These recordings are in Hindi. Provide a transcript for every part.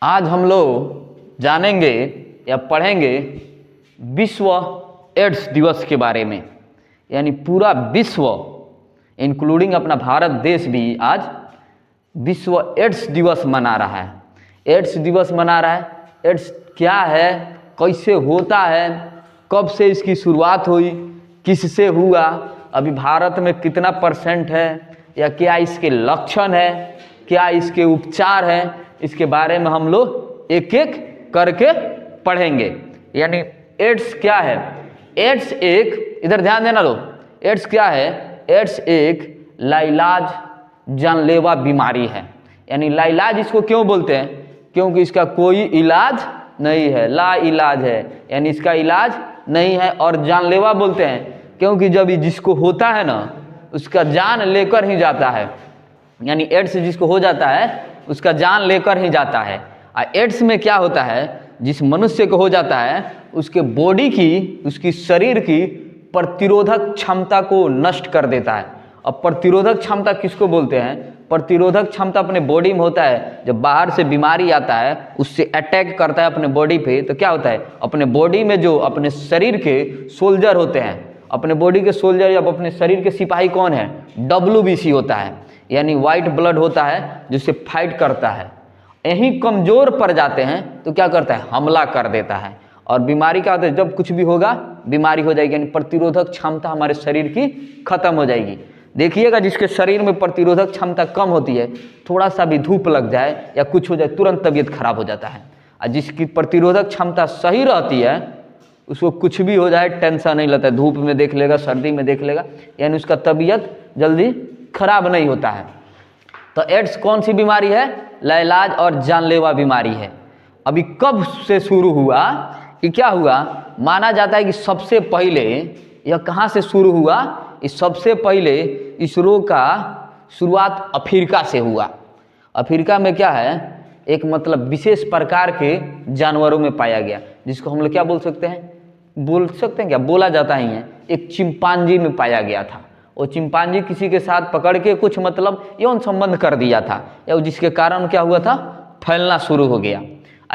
आज हम लोग जानेंगे या पढ़ेंगे विश्व एड्स दिवस के बारे में। यानी पूरा विश्व इंक्लूडिंग अपना भारत देश भी आज विश्व एड्स दिवस मना रहा है। एड्स दिवस मना रहा है। एड्स क्या है, कैसे होता है, कब से इसकी शुरुआत हुई, किससे हुआ, अभी भारत में कितना % है, या क्या इसके लक्षण है, क्या इसके उपचार हैं, इसके बारे में हम लोग एक एक करके पढ़ेंगे। यानी एड्स क्या है। एड्स एक, इधर ध्यान देना लो, एड्स क्या है। एड्स एक लाइलाज जानलेवा बीमारी है। यानी लाइलाज इसको क्यों बोलते हैं, क्योंकि इसका कोई इलाज नहीं है, ला इलाज है, यानी इसका इलाज नहीं है। और जानलेवा बोलते हैं क्योंकि जब जिसको होता है ना उसका जान लेकर ही जाता है। यानी एड्स जिसको हो जाता है उसका जान लेकर ही जाता है। एड्स में क्या होता है, जिस मनुष्य को हो जाता है उसके बॉडी की, उसकी शरीर की प्रतिरोधक क्षमता को नष्ट कर देता है। अब प्रतिरोधक क्षमता किसको बोलते हैं, प्रतिरोधक क्षमता अपने बॉडी में होता है। जब बाहर से बीमारी आता है उससे अटैक करता है अपने बॉडी पे, तो क्या होता है, अपने बॉडी में जो अपने शरीर के सोल्जर होते हैं, अपने बॉडी के सोल्जर या अपने शरीर के सिपाही कौन है, WBC होता है, यानी वाइट ब्लड होता है जिससे फाइट करता है। यही कमज़ोर पड़ जाते हैं तो क्या करता है, हमला कर देता है। और बीमारी क्या होता है, जब कुछ भी होगा बीमारी हो जाएगी, यानी प्रतिरोधक क्षमता हमारे शरीर की खत्म हो जाएगी। देखिएगा जिसके शरीर में प्रतिरोधक क्षमता कम होती है, थोड़ा सा भी धूप लग जाए या कुछ हो जाए तुरंत तबीयत खराब हो जाता है। और जिसकी प्रतिरोधक क्षमता सही रहती है उसको कुछ भी हो जाए टेंशन नहीं लगता है, धूप में देख लेगा, सर्दी में देख लेगा, यानी उसका तबीयत जल्दी खराब नहीं होता है। तो एड्स कौन सी बीमारी है, लाइलाज और जानलेवा बीमारी है। अभी कब से शुरू हुआ, कि क्या हुआ, माना जाता है कि सबसे पहले यह कहाँ से शुरू हुआ, इस सबसे पहले इस रोग का शुरुआत अफ्रीका से हुआ। अफ्रीका में क्या है, एक मतलब विशेष प्रकार के जानवरों में पाया गया, जिसको हम लोग क्या बोल सकते हैं क्या, बोला जाता ही है, एक चिंपांजी में पाया गया था। वो चिंपांजी किसी के साथ पकड़ के कुछ मतलब यौन संबंध कर दिया था, या जिसके कारण क्या हुआ था, फैलना शुरू हो गया।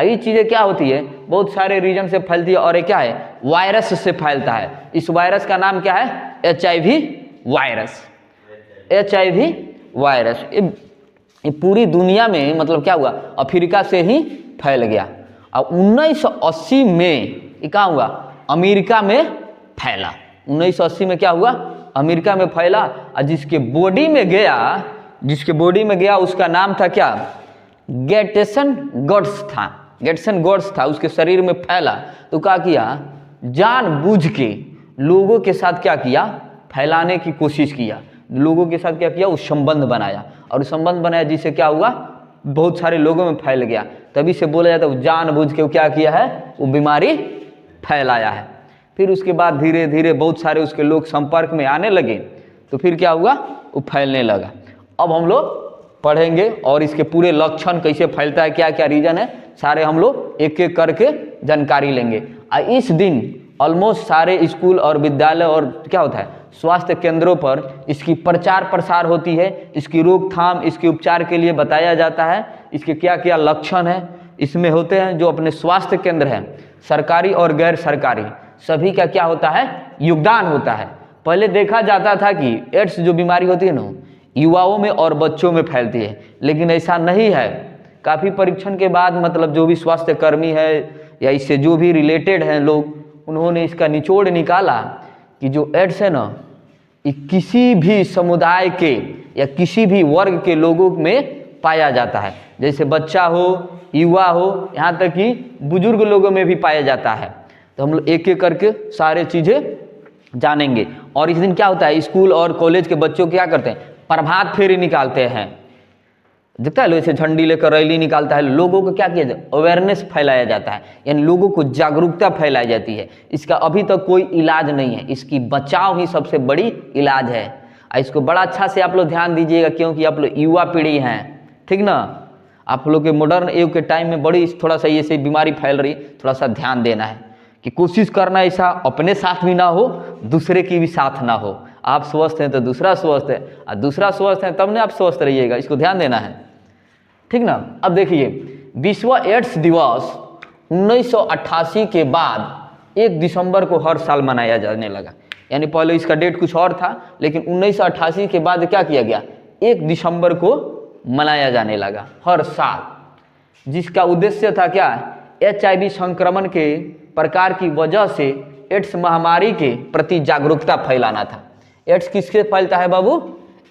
ये चीज़ें क्या होती है, बहुत सारे रीजन से फैलती है। और ये क्या है, वायरस से फैलता है। इस वायरस का नाम क्या है, HIV वायरस। HIV वायरस ये पूरी दुनिया में मतलब क्या हुआ, अफ्रीका से ही फैल गया। और 1980 में ये क्या हुआ, अमेरिका में फैला। 1980 में क्या हुआ, अमेरिका में फैला। और जिसके बॉडी में गया उसका नाम था क्या, गैटसन गॉड्स था। उसके शरीर में फैला तो क्या किया, जानबूझ के लोगों के साथ क्या किया, फैलाने की कोशिश किया। लोगों के साथ क्या किया, उस संबंध बनाया, और संबंध बनाया जिससे क्या हुआ, बहुत सारे लोगों में फैल गया। तभी से बोला जाता है वो जानबूझ के वो क्या किया है, वो बीमारी फैलाया है। फिर उसके बाद धीरे धीरे बहुत सारे उसके लोग संपर्क में आने लगे, तो फिर क्या हुआ, वो फैलने लगा। अब हम लोग पढ़ेंगे और इसके पूरे लक्षण, कैसे फैलता है, क्या क्या रीजन है, सारे हम लोग एक एक करके जानकारी लेंगे। इस दिन ऑलमोस्ट सारे स्कूल और विद्यालय और क्या होता है, स्वास्थ्य केंद्रों पर इसकी प्रचार प्रसार होती है। इसकी रोकथाम, इसके उपचार के लिए बताया जाता है, इसके क्या क्या लक्षण है इसमें होते हैं। जो अपने स्वास्थ्य केंद्र हैं, सरकारी और गैर सरकारी, सभी का क्या होता है, योगदान होता है। पहले देखा जाता था कि एड्स जो बीमारी होती है ना, युवाओं में और बच्चों में फैलती है, लेकिन ऐसा नहीं है। काफ़ी परीक्षण के बाद मतलब जो भी स्वास्थ्य कर्मी है या इससे जो भी रिलेटेड हैं लोग, उन्होंने इसका निचोड़ निकाला कि जो एड्स है ना, ये किसी भी समुदाय के या किसी भी वर्ग के लोगों में पाया जाता है। जैसे बच्चा हो, युवा हो, यहाँ तक कि बुजुर्ग लोगों में भी पाया जाता है। तो हम लोग एक एक करके सारे चीज़ें जानेंगे। और इस दिन क्या होता है, स्कूल और कॉलेज के बच्चों क्या करते हैं, प्रभात फेरी निकालते हैं। दिखता है, जैसे झंडी लेकर रैली निकालता है, लोगों को क्या किया जाए, अवेयरनेस फैलाया जाता है, यानी लोगों को जागरूकता फैलाई जाती है। इसका अभी तक कोई इलाज नहीं है, इसकी बचाव ही सबसे बड़ी इलाज है। इसको बड़ा अच्छा से आप लोग ध्यान दीजिएगा, क्योंकि आप लोग युवा पीढ़ी हैं, ठीक ना। आप लोग के मॉडर्न युग के टाइम में बड़ी थोड़ा सा ये से बीमारी फैल रही, थोड़ा सा ध्यान देना है कि कोशिश करना ऐसा अपने साथ भी ना हो, दूसरे की भी साथ ना हो। आप स्वस्थ हैं तो दूसरा स्वस्थ है, और दूसरा स्वस्थ है तब ने आप स्वस्थ रहिएगा, इसको ध्यान देना है, ठीक ना। अब देखिए, विश्व एड्स दिवस 1988 के बाद 1 दिसंबर को हर साल मनाया जाने लगा। यानी पहले इसका डेट कुछ और था, लेकिन 1988 के बाद क्या किया गया, 1 दिसंबर को मनाया जाने लगा हर साल, जिसका उद्देश्य था क्या, HIV संक्रमण के प्रकार की वजह से एड्स महामारी के प्रति जागरूकता फैलाना था। एड्स किससे फैलता है बाबू,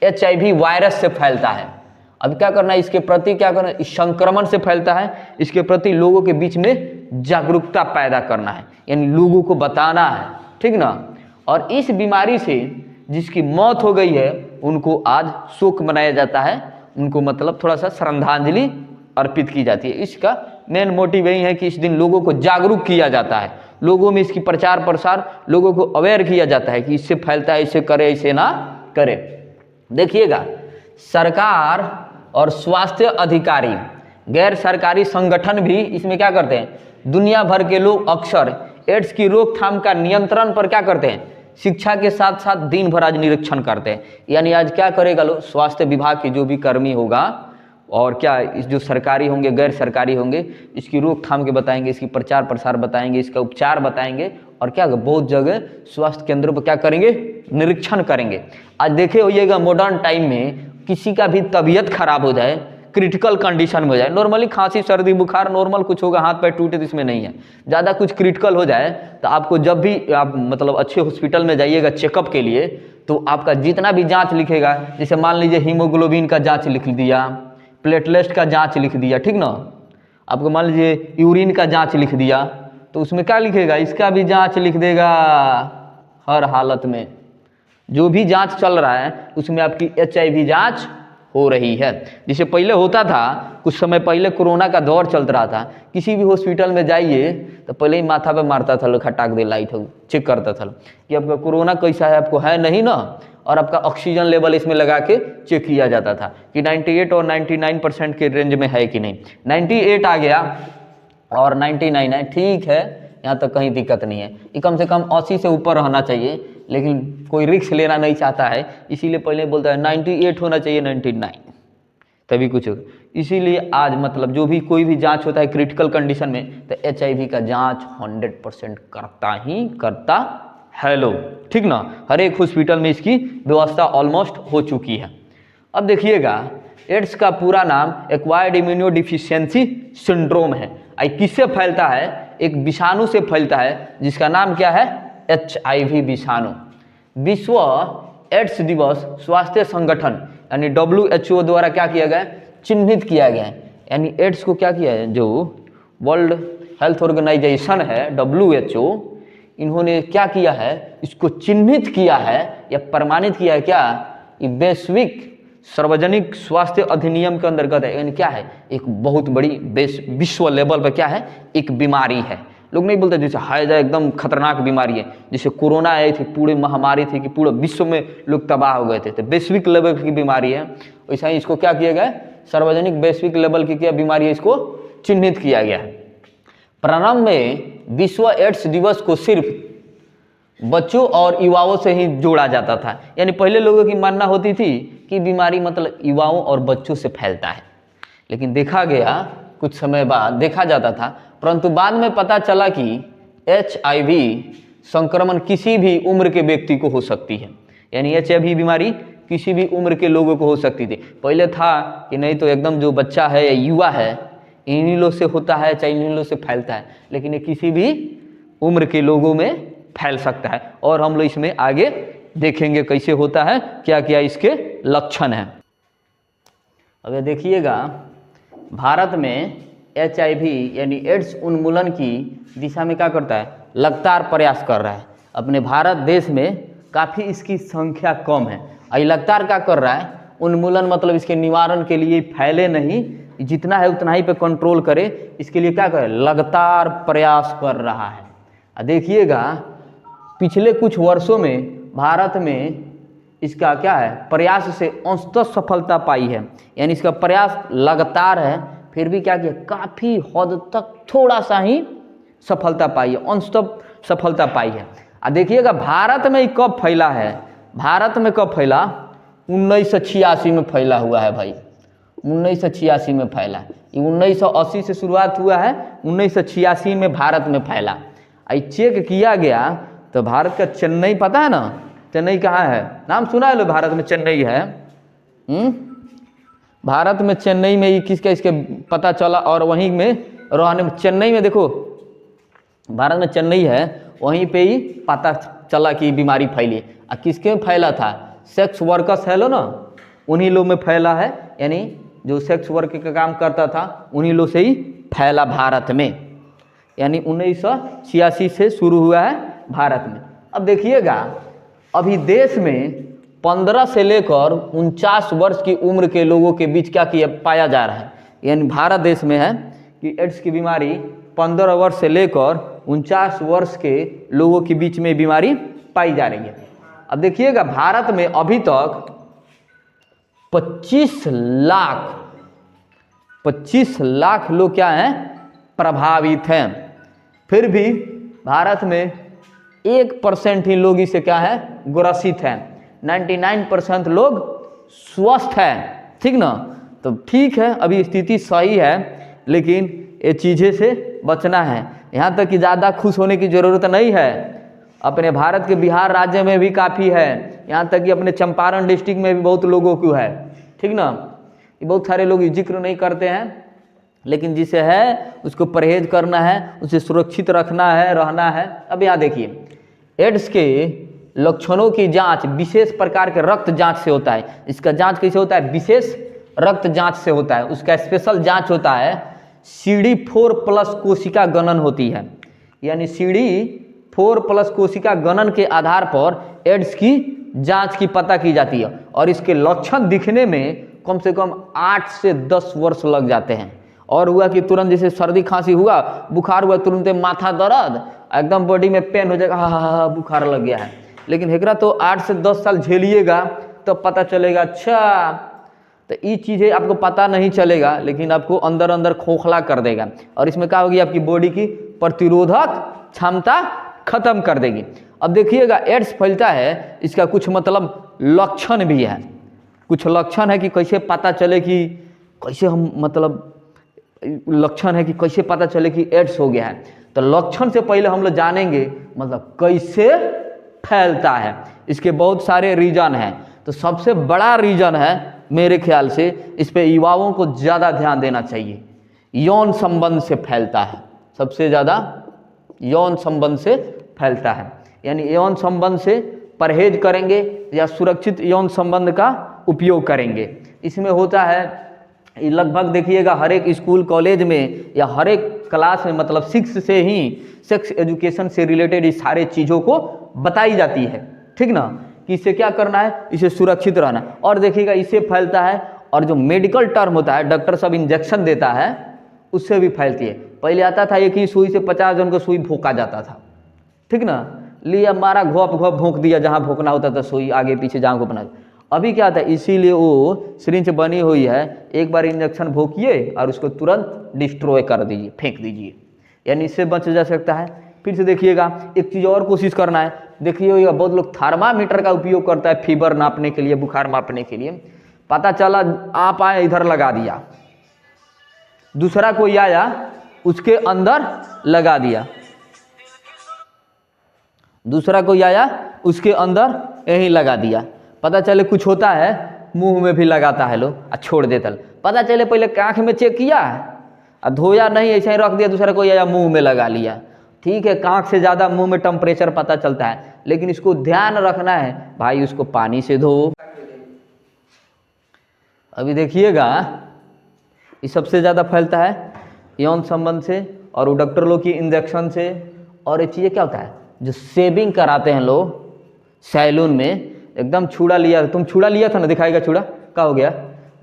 HIV वायरस से फैलता है। अब क्या करना है, इसके प्रति क्या करना है, इस संक्रमण से फैलता है, इसके प्रति लोगों के बीच में जागरूकता पैदा करना है, यानी लोगों को बताना है, ठीक ना। और इस बीमारी से जिसकी मौत हो गई है उनको आज शोक मनाया जाता है, उनको मतलब थोड़ा सा श्रद्धांजलि अर्पित की जाती है। इसका मेन मोटिव यही है कि इस दिन लोगों को जागरूक किया जाता है, लोगों में इसकी प्रचार प्रसार, लोगों को अवेयर किया जाता है कि इससे फैलता है, इसे करे इसे ना करे। देखिएगा, सरकार और स्वास्थ्य अधिकारी, गैर सरकारी संगठन भी इसमें क्या करते हैं, दुनिया भर के लोग अक्सर एड्स की रोकथाम का नियंत्रण पर क्या करते हैं, शिक्षा के साथ साथ दिन भर आज निरीक्षण करते हैं। यानी आज क्या करेगा लोग, स्वास्थ्य विभाग के जो भी कर्मी होगा और क्या इस जो सरकारी होंगे गैर सरकारी होंगे, इसकी रोकथाम के बताएंगे, इसकी प्रचार प्रसार बताएंगे, इसका उपचार बताएंगे, और क्या बहुत जगह स्वास्थ्य केंद्रों पर क्या करेंगे, निरीक्षण करेंगे। आज देखे होइएगा मॉडर्न टाइम में किसी का भी तबीयत खराब हो जाए, क्रिटिकल कंडीशन में हो जाए, नॉर्मली खांसी सर्दी बुखार नॉर्मल कुछ होगा, हाथ पैर टूटे तो इसमें नहीं है, ज़्यादा कुछ क्रिटिकल हो जाए तो आपको जब भी आप मतलब अच्छे हॉस्पिटल में जाइएगा चेकअप के लिए, तो आपका जितना भी जांच लिखेगा, जैसे मान लीजिए हीमोग्लोबिन का जांच लिख दिया, प्लेटलेट का जांच लिख दिया, ठीक ना, आपको मान लीजिए यूरिन का जांच लिख दिया, तो उसमें क्या लिखेगा, इसका भी जांच लिख देगा। हर हालत में जो भी जांच चल रहा है उसमें आपकी HIV जांच हो रही है। जिसे पहले होता था, कुछ समय पहले कोरोना का दौर चल रहा था, किसी भी हॉस्पिटल में जाइए तो पहले ही माथा पे मारता था लोग, खटाक दे लाइट हो, चेक करता था कि आपका कोरोना कैसा है, आपको है नहीं ना, और आपका ऑक्सीजन लेवल इसमें लगा के चेक किया जाता था कि 98 और 99% के रेंज में है कि नहीं। 98 आ गया और 99 है, ठीक है, यहाँ तक कहीं दिक्कत नहीं है, ये कम से कम 80 से ऊपर रहना चाहिए, लेकिन कोई रिस्क लेना नहीं चाहता है, इसीलिए पहले बोलता है 98 होना चाहिए, 99 तभी कुछ होगा। इसीलिए आज मतलब जो भी कोई भी जांच होता है क्रिटिकल कंडीशन में, तो HIV का जांच 100% करता ही करता है लोग, ठीक ना। हर एक हॉस्पिटल में इसकी व्यवस्था ऑलमोस्ट हो चुकी है। अब देखिएगा, एड्स का पूरा नाम एक्वायर्ड इम्यूनोडिफिशियंसी सिंड्रोम है। किससे फैलता है, एक विषाणु से फैलता है जिसका नाम क्या है, HIV विषाणु। विश्व एड्स दिवस स्वास्थ्य संगठन यानी WHO द्वारा क्या किया गया, चिन्हित किया गया है। यानी एड्स को क्या किया है, जो वर्ल्ड हेल्थ ऑर्गेनाइजेशन है WHO, इन्होंने क्या किया है, इसको चिन्हित किया है या प्रमाणित किया है क्या, ये वैश्विक सार्वजनिक स्वास्थ्य अधिनियम के अंतर्गत है। यानी क्या है, एक बहुत बड़ी विश्व लेवल पर क्या है, एक बीमारी है। लोग नहीं बोलते जैसे हैजा एकदम खतरनाक बीमारी है, जैसे कोरोना आई थी, पूरी महामारी थी कि पूरे विश्व में लोग तबाह हो गए थे, तो वैश्विक लेवल की बीमारी है। वैसा ही इसको क्या किया गया, सार्वजनिक वैश्विक लेवल की क्या बीमारी है, इसको चिन्हित किया गया है। प्रारंभ में विश्व एड्स दिवस को सिर्फ बच्चों और युवाओं से ही जोड़ा जाता था। यानी पहले लोगों की मानना होती थी कि बीमारी मतलब युवाओं और बच्चों से फैलता है, लेकिन देखा गया कुछ समय बाद देखा जाता था, परंतु बाद में पता चला कि HIV संक्रमण किसी भी उम्र के व्यक्ति को हो सकती है। यानी HIV बीमारी किसी भी उम्र के लोगों को हो सकती थी। पहले था कि नहीं तो एकदम जो बच्चा है या युवा है इन्हीं लोग से होता है, चाहे इन्हीं लोग से फैलता है, लेकिन ये किसी भी उम्र के लोगों में फैल सकता है। और हम लोग इसमें आगे देखेंगे कैसे होता है, क्या क्या इसके लक्षण हैं। अब देखिएगा, भारत में HIV यानी एड्स उन्मूलन की दिशा में क्या करता है, लगातार प्रयास कर रहा है। अपने भारत देश में काफ़ी इसकी संख्या कम है, और लगातार क्या कर रहा है, उन्मूलन मतलब इसके निवारण के लिए फैले नहीं, जितना है उतना ही पे कंट्रोल करे, इसके लिए क्या करे, लगातार प्रयास कर रहा है। देखिएगा, पिछले कुछ वर्षों में भारत में इसका क्या है, प्रयास से अंशतः सफलता पाई है। यानी इसका प्रयास लगातार है, फिर भी क्या किया, काफ़ी हद तक थोड़ा सा ही सफलता पाई है, अंशतः सफलता पाई है। देखिएगा, भारत में कब फैला है, भारत में कब फैला, 1986 में फैला हुआ है भाई, 1986 में फैला। कि 1980 से शुरुआत हुआ है, 1986 में भारत में फैला। आई चेक किया गया तो भारत का चेन्नई, पता है ना चेन्नई कहाँ है, नाम सुना है लो, भारत में चेन्नई है। भारत में चेन्नई में ही किसका इसके पता चला, और वहीं में रहने में चेन्नई में देखो, भारत में चेन्नई है, वहीं पे ही पता चला कि बीमारी फैली। और किसके में फैला था, सेक्स वर्कर्स है लो ना, उन्हीं लोग में फैला है, यानी जो सेक्स वर्क का काम करता था उन्हीं लोग से ही फैला भारत में, यानी 1986 से शुरू हुआ है भारत में। अब देखिएगा अभी देश में 15 से लेकर 49 वर्ष की उम्र के लोगों के बीच क्या किया पाया जा रहा है, यानी भारत देश में है कि एड्स की बीमारी 15 वर्ष से लेकर 49 वर्ष के लोगों के बीच में बीमारी पाई जा रही है। अब देखिएगा भारत में अभी तक 25 लाख लोग क्या हैं, प्रभावित हैं। फिर भी भारत में 1% ही लोग इससे क्या है, ग्रसित हैं। 99% लोग स्वस्थ हैं, ठीक ना। तो ठीक है, अभी स्थिति सही है, लेकिन ये चीज़ें से बचना है। यहाँ तक कि ज़्यादा खुश होने की ज़रूरत नहीं है, अपने भारत के बिहार राज्य में भी काफ़ी है, यहाँ तक कि अपने चंपारण डिस्ट्रिक्ट में भी बहुत लोगों को है, ठीक ना। ये बहुत सारे लोग जिक्र नहीं करते हैं, लेकिन जिसे है उसको परहेज करना है, उसे सुरक्षित रखना है, रहना है। अब यहाँ देखिए, एड्स के लक्षणों की जांच विशेष प्रकार के रक्त जांच से होता है। इसका जांच कैसे होता है, विशेष रक्त जांच से होता है। उसका स्पेशल जांच होता है, CD4+ कोशिका गणन होती है, यानी CD4+ कोशिका गणन के आधार पर एड्स की जांच की पता की जाती है। और इसके लक्षण दिखने में कम से कम 8 से 10 वर्ष लग जाते हैं। और हुआ कि तुरंत जैसे सर्दी खांसी हुआ, बुखार हुआ, तुरंत माथा दर्द, एकदम बॉडी में पेन हो जाएगा, हाँ बुखार लग गया है। लेकिन हेकरा तो 8 से 10 साल झेलिएगा तो पता चलेगा। अच्छा, तो ये चीज़ें आपको पता नहीं चलेगा, लेकिन आपको अंदर अंदर खोखला कर देगा, और इसमें क्या होगी, आपकी बॉडी की प्रतिरोधक क्षमता खत्म कर देगी। अब देखिएगा एड्स फैलता है, इसका कुछ मतलब लक्षण भी है, कुछ लक्षण है कि कैसे पता चले कि कैसे हम मतलब लक्षण है कि कैसे पता चले कि एड्स हो गया है। तो लक्षण से पहले हम लोग जानेंगे मतलब कैसे फैलता है। इसके बहुत सारे रीजन हैं, तो सबसे बड़ा रीजन है मेरे ख्याल से, इस पे युवाओं को ज़्यादा ध्यान देना चाहिए। यौन संबंध से फैलता है, सबसे ज़्यादा यौन संबंध से फैलता है, यानी यौन संबंध से परहेज करेंगे या सुरक्षित यौन संबंध का उपयोग करेंगे। इसमें होता है लगभग देखिएगा हर एक स्कूल कॉलेज में या हर एक क्लास में, मतलब 6 से ही सेक्स एजुकेशन से रिलेटेड इस सारे चीज़ों को बताई जाती है, ठीक ना, कि इसे क्या करना है, इसे सुरक्षित रहना। और देखिएगा इससे फैलता है, और जो मेडिकल टर्म होता है, डॉक्टर सब इंजेक्शन देता है, उससे भी फैलती है। पहले आता था एक ही सुई से 50 जन को सुई भोंका जाता था, ठीक ना, लिया मारा घोप घोप भोंक दिया, जहाँ भोंकना होता था सुई आगे पीछे जहाँ घोपना। अभी क्या था, इसीलिए वो सिरिंज बनी हुई है, एक बार इंजेक्शन भोंकिए और उसको तुरंत डिस्ट्रॉय कर दीजिए, फेंक दीजिए, यानी इससे बच जा सकता है। फिर से देखिएगा एक चीज़ और कोशिश करना है, देखिएगा बहुत लोग थर्मामीटर का उपयोग करता है फीवर नापने के लिए, बुखार मापने के लिए। पता चला आप आए इधर लगा दिया, दूसरा कोई आया उसके अंदर लगा दिया, दूसरा कोई आया उसके अंदर यहीं लगा दिया। पता चले कुछ होता है, मुंह में भी लगाता है लोग और छोड़ देता है। पता चले पहले आँख में चेक किया और धोया नहीं, ऐसे ही रख दिया, दूसरा कोई आया मुंह में लगा लिया। ठीक है, आँख से ज़्यादा मुंह में टेम्परेचर पता चलता है, लेकिन इसको ध्यान रखना है भाई, उसको पानी से धो। अभी देखिएगा ये सबसे ज़्यादा फैलता है यौन संबंध से, और वो डॉक्टर लोग की इंजेक्शन से। और ये चीज़ें क्या होता है, जो शेविंग कराते हैं लोग सैलून में, एकदम छुड़ा लिया, तुम छुड़ा लिया था ना, दिखाएगा छुड़ा क्या हो गया,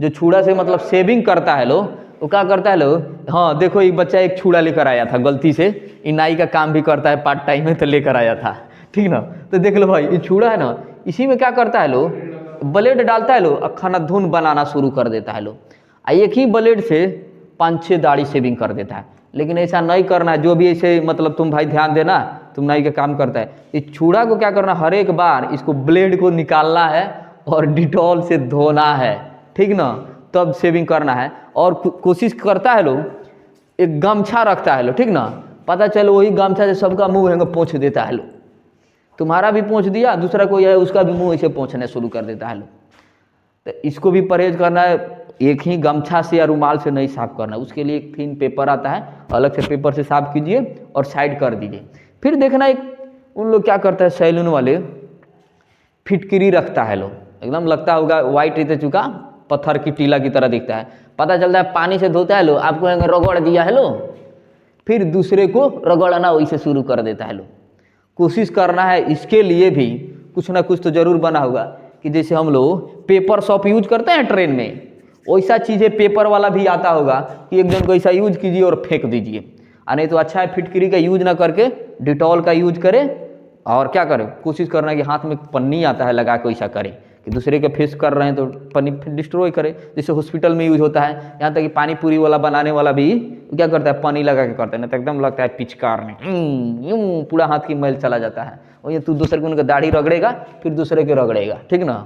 जो छुड़ा से मतलब शेविंग करता है लोग, वो क्या करता है लोग, हाँ देखो एक बच्चा एक छुड़ा लेकर आया था गलती से, ये नाई का काम भी करता है पार्ट टाइम में, तो लेकर आया था, ठीक ना। तो देख लो भाई, ये छुड़ा है ना, इसी में क्या करता है लोग, ब्लेड डालता है लोग और खाना धुन बनाना शुरू कर देता है लोग, एक ही ब्लेड से 5-6 दाढ़ी शेविंग कर देता है। लेकिन ऐसा नहीं करना है, जो भी ऐसे मतलब तुम भाई ध्यान देना, तुम नाई का काम करता है, इस छुड़ा को क्या करना, हर एक बार इसको ब्लेड को निकालना है और डिटॉल से धोना है, ठीक ना, तब शेविंग करना है। और कोशिश करता है लोग, एक गमछा रखता है लोग, ठीक ना, पता चलो वही गमछा से सबका मुंह है पोंछ देता है लोग, तुम्हारा भी पोंछ दिया, दूसरा कोई है उसका भी मुंह ऐसे पोंछने शुरू कर देता है लोग। तो इसको भी परहेज करना है, एक ही गमछा से या रुमाल से नहीं साफ करना है, उसके लिए एक थिन पेपर आता है, अलग से पेपर से साफ कीजिए और साइड कर दीजिए। फिर देखना एक उन लोग क्या करता है सैलून वाले, फिटकिरी रखता है लोग, एकदम लगता होगा वाइट रहते चुका पत्थर की टीला की तरह दिखता है, पता चलता है पानी से धोता है लो, आपको रगड़ दिया है लो, फिर दूसरे को रगड़ना वैसे शुरू कर देता है लो। कोशिश करना है इसके लिए भी कुछ ना कुछ तो जरूर बना होगा, कि जैसे हम लोग पेपर शॉप यूज करते हैं ट्रेन में, वैसा चीज़ें पेपर वाला भी आता होगा कि एक जन को ऐसा यूज कीजिए और फेंक दीजिए, नहीं तो अच्छा है फिटकिरी का यूज ना करके डिटॉल का यूज करें, और क्या करें, कोशिश करना है कि हाथ में पन्नी आता है लगा के वैसा करें, कि दूसरे के फेस कर रहे हैं तो पन्नी डिस्ट्रॉय करे, जैसे हॉस्पिटल में यूज होता है, यहाँ तक कि पानी पूरी वाला बनाने वाला भी क्या करता है पन्नी लगा के करता है, ना तो एकदम लगता है पिचकार में यूँ पूरा हाथ की मैल चला जाता है, और ये तू दूसरे को उनका दाढ़ी रगड़ेगा फिर दूसरे के रगड़ेगा, ठीक ना।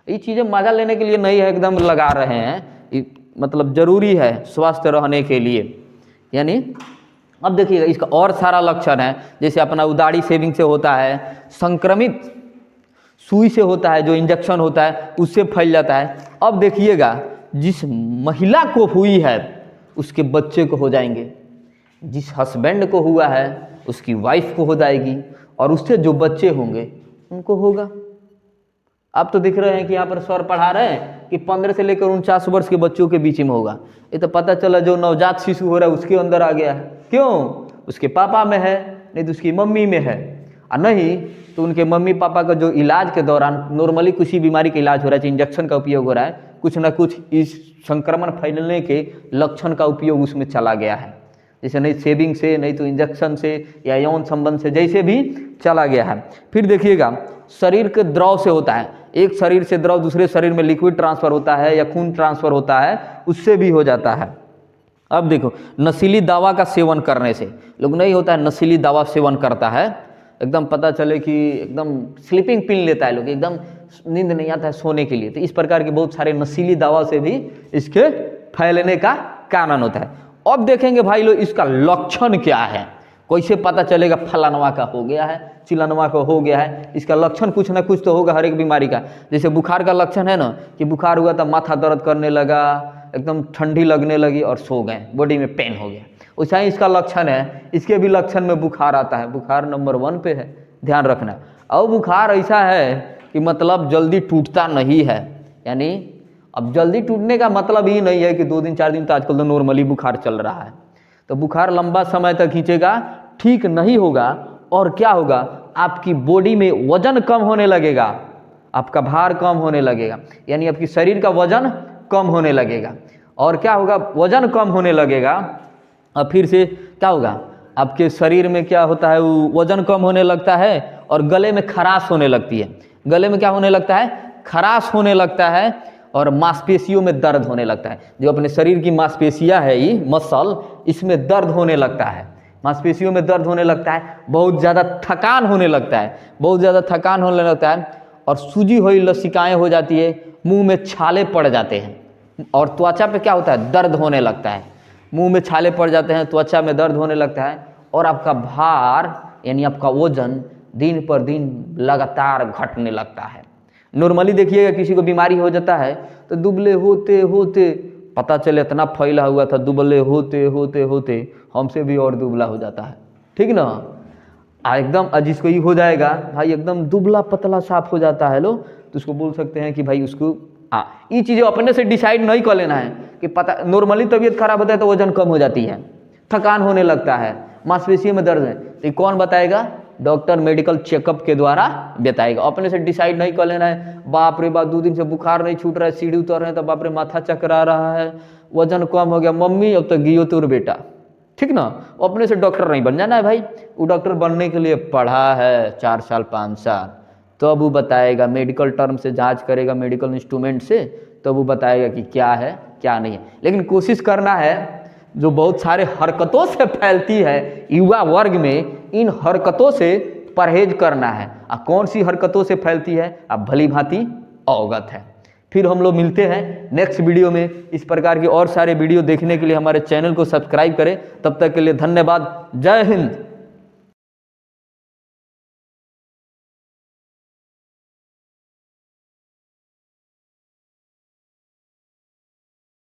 ये चीज़ें मजा लेने के लिए नहीं है, एकदम लगा रहे हैं, मतलब जरूरी है स्वस्थ रहने के लिए। यानी अब देखिएगा इसका और सारा लक्षण है, जैसे अपना उदाड़ी सेविंग से होता है, संक्रमित सुई से होता है, जो इंजेक्शन होता है उससे फैल जाता है। अब देखिएगा जिस महिला को हुई है उसके बच्चे को हो जाएंगे, जिस हस्बैंड को हुआ है उसकी वाइफ को हो जाएगी, और उससे जो बच्चे होंगे उनको होगा। आप तो दिख रहे हैं कि यहाँ पर सर पढ़ा रहे हैं कि 15 से लेकर 49 वर्ष के बच्चों के बीच में होगा। ये तो पता चला जो नवजात शिशु हो रहा है उसके अंदर आ गया है, क्यों, उसके पापा में है, नहीं तो उसकी मम्मी में है, और नहीं तो उनके मम्मी पापा का जो इलाज के दौरान नॉर्मली किसी बीमारी का इलाज हो रहा है, इंजेक्शन का उपयोग हो रहा है, कुछ ना कुछ इस संक्रमण फैलने के लक्षण का उपयोग उसमें चला गया है, जैसे नहीं सेविंग से, नहीं तो इंजेक्शन से या यौन संबंध से, जैसे भी चला गया है। फिर देखिएगा शरीर के द्रव से होता है, एक शरीर से द्रव दूसरे शरीर में लिक्विड ट्रांसफर होता है या खून ट्रांसफर होता है, उससे भी हो जाता है। अब देखो नशीली दवा का सेवन करने से लोग नहीं होता है, नशीली दवा सेवन करता है, एकदम पता चले कि एकदम स्लीपिंग पिल लेता है लोग, एकदम नींद नहीं आता है सोने के लिए, तो इस प्रकार के बहुत सारे नशीली दवा से भी इसके फैलने का कारण होता है। अब देखेंगे भाई लोग इसका लक्षण क्या है, कैसे पता चलेगा फलानवा का हो गया है, चिलनवा का हो गया है, इसका लक्षण कुछ ना कुछ तो होगा हर एक बीमारी का। जैसे बुखार का लक्षण है ना कि बुखार हुआ तो माथा दर्द करने लगा, एकदम ठंडी लगने लगी और सो गए, बॉडी में पेन हो गया, वैसा ही इसका लक्षण है, इसके भी लक्षण में बुखार आता है, बुखार नंबर 1 पे है, ध्यान रखना। और बुखार ऐसा है कि मतलब जल्दी टूटता नहीं है, यानी अब जल्दी टूटने का मतलब ही नहीं है कि 2 दिन 4 दिन, तो आजकल तो नॉर्मली बुखार चल रहा है, तो बुखार लंबा समय तक खींचेगा, ठीक नहीं होगा, और क्या होगा आपकी बॉडी में वजन कम होने लगेगा, आपका भार कम होने लगेगा, यानी आपकी शरीर का वजन कम होने लगेगा, और क्या होगा वजन कम होने लगेगा, और फिर से क्या होगा आपके शरीर में क्या होता है, वो वजन कम होने लगता है और गले में खराश होने लगती है, गले में क्या होने लगता है, खराश होने लगता है, और मांसपेशियों में दर्द होने लगता है, जो अपने शरीर की मांसपेशियां है ये मसल, इसमें दर्द होने लगता है, मांसपेशियों में दर्द होने लगता है, बहुत ज़्यादा थकान होने लगता है, बहुत ज़्यादा थकान होने लगता है, और सूजी हुई लसिकाएँ हो जाती है, मुंह में छाले पड़ जाते हैं, और त्वचा पे क्या होता है दर्द होने लगता है, मुंह में छाले पड़ जाते हैं, त्वचा में दर्द होने लगता है, और आपका भार यानी आपका वजन दिन पर दिन लगातार घटने लगता है। नॉर्मली देखिएगा किसी को बीमारी हो जाता है तो दुबले होते होते पता चले इतना फैला हुआ था, दुबले होते होते होते हमसे भी और दुबला हो जाता है, ठीक ना। एकदम जिसको ये हो जाएगा भाई एकदम दुबला पतला साफ हो जाता है लो, तो उसको बोल सकते हैं कि भाई उसको ये चीज़ें अपने से डिसाइड नहीं कर लेना है कि पता, नॉर्मली तबीयत खराब होता है तो वजन कम हो जाती है, थकान होने लगता है, मांसपेशियों में दर्द है, तो कौन बताएगा, डॉक्टर मेडिकल चेकअप के द्वारा बताएगा, अपने से डिसाइड नहीं कर लेना है। बाप रे बाप 2 दिन से बुखार नहीं छूट रहा है, सीढ़ी उतर रहे हैं तो बाप रे माथा चकरा रहा है, वजन कम हो गया, मम्मी अब तक गियो तोर बेटा, ठीक ना। अपने से डॉक्टर नहीं बन जाना है भाई, वो डॉक्टर बनने के लिए पढ़ा है 4 साल 5 साल, तो अब वो बताएगा, मेडिकल टर्म से जांच करेगा, मेडिकल इंस्ट्रूमेंट से, तो वो बताएगा कि क्या है क्या नहीं है। लेकिन कोशिश करना है, जो बहुत सारे हरकतों से फैलती है युवा वर्ग में, इन हरकतों से परहेज करना है। कौन सी हरकतों से फैलती है आप भली भांति अवगत है। फिर हम लोग मिलते हैं नेक्स्ट वीडियो में। इस प्रकार की और सारे वीडियो देखने के लिए हमारे चैनल को सब्सक्राइब करें। तब तक के लिए धन्यवाद। जय हिंद।